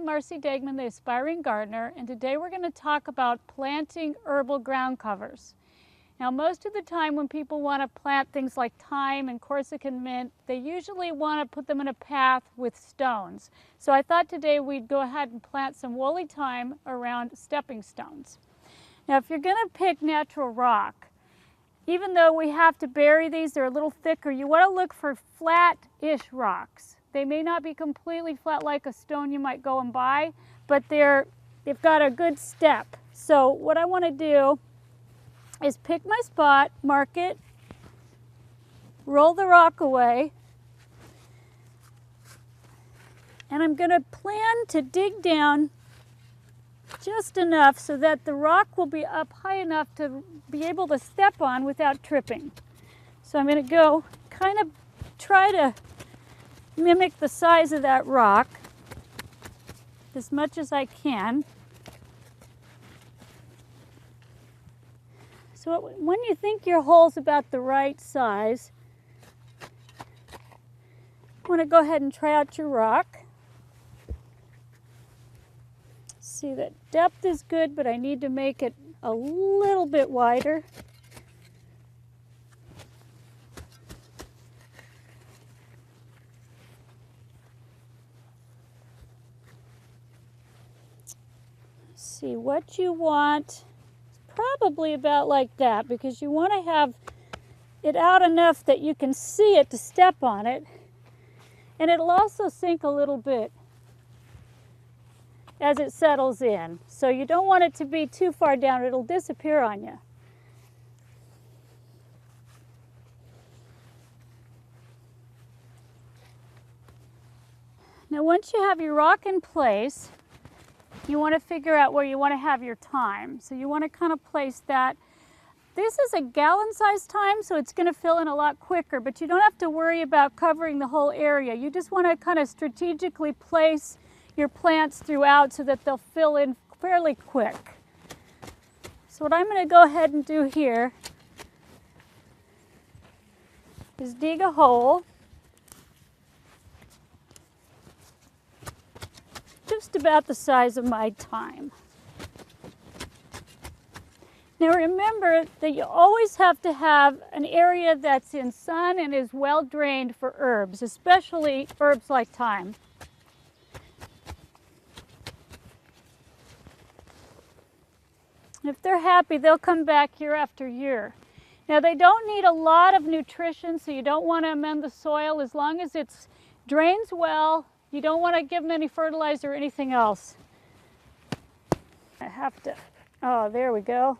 Marcy Degman, the Aspiring Gardener, and today we're going to talk about planting herbal ground covers. Now, most of the time when people want to plant things like thyme and Corsican mint, they usually want to put them in a path with stones. So I thought today we'd go ahead and plant some woolly thyme around stepping stones. Now, if you're going to pick natural rock, even though we have to bury these, they're a little thicker, you want to look for flat-ish rocks. They may not be completely flat like a stone you might go and buy, but they've got a good step. So what I want to do is pick my spot, mark it, roll the rock away, and I'm going to plan to dig down just enough so that the rock will be up high enough to be able to step on without tripping. So I'm going to go kind of try to mimic the size of that rock as much as I can. So when you think your hole's about the right size, you want to go ahead and try out your rock. See, that depth is good, but I need to make it a little bit wider. See what you want, probably about like that, because you want to have it out enough that you can see it to step on it, and it'll also sink a little bit as it settles in. So you don't want it to be too far down, it'll disappear on you. Now once you have your rock in place, you want to figure out where you want to have your thyme. So you want to kind of place that. This is a gallon-sized thyme, so it's going to fill in a lot quicker, but you don't have to worry about covering the whole area. You just want to kind of strategically place your plants throughout so that they'll fill in fairly quick. So what I'm going to go ahead and do here is dig a hole just about the size of my thyme. Now remember that you always have to have an area that's in sun and is well drained for herbs, especially herbs like thyme. If they're happy, they'll come back year after year. Now they don't need a lot of nutrition, so you don't want to amend the soil as long as it drains well. You don't want to give them any fertilizer or anything else. I have to, oh, there we go.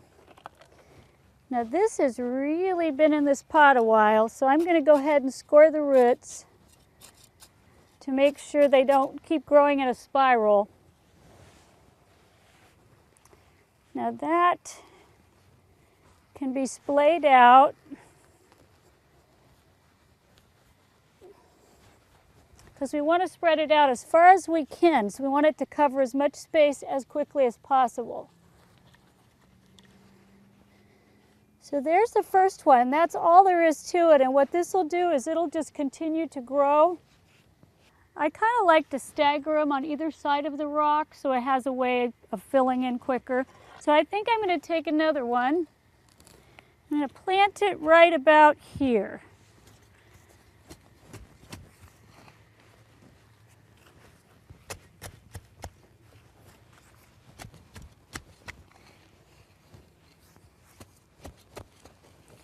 Now this has really been in this pot a while, so I'm going to go ahead and score the roots to make sure they don't keep growing in a spiral. Now that can be splayed out. Because we want to spread it out as far as we can, so we want it to cover as much space as quickly as possible. So there's the first one. That's all there is to it, and what this will do is it'll just continue to grow. I kind of like to stagger them on either side of the rock so it has a way of filling in quicker. So I think I'm going to take another one. I'm going to plant it right about here.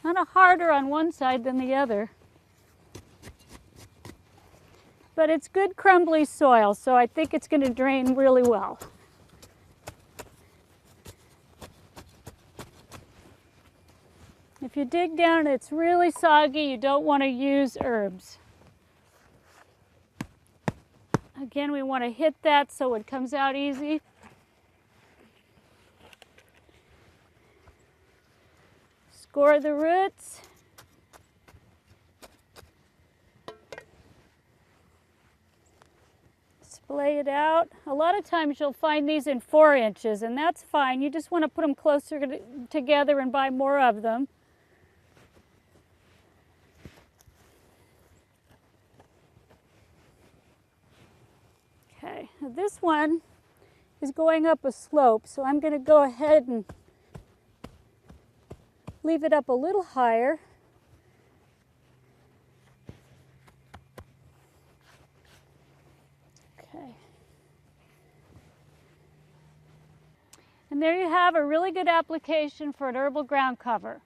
Kind of harder on one side than the other. But it's good crumbly soil, so I think it's going to drain really well. If you dig down and it's really soggy, you don't want to use herbs. Again, we want to hit that so it comes out easy. Score the roots. Splay it out. A lot of times you'll find these in 4 inches, and that's fine. You just want to put them closer together and buy more of them. Okay, now this one is going up a slope, so I'm going to go ahead and leave it up a little higher. Okay. And there you have a really good application for an herbal ground cover.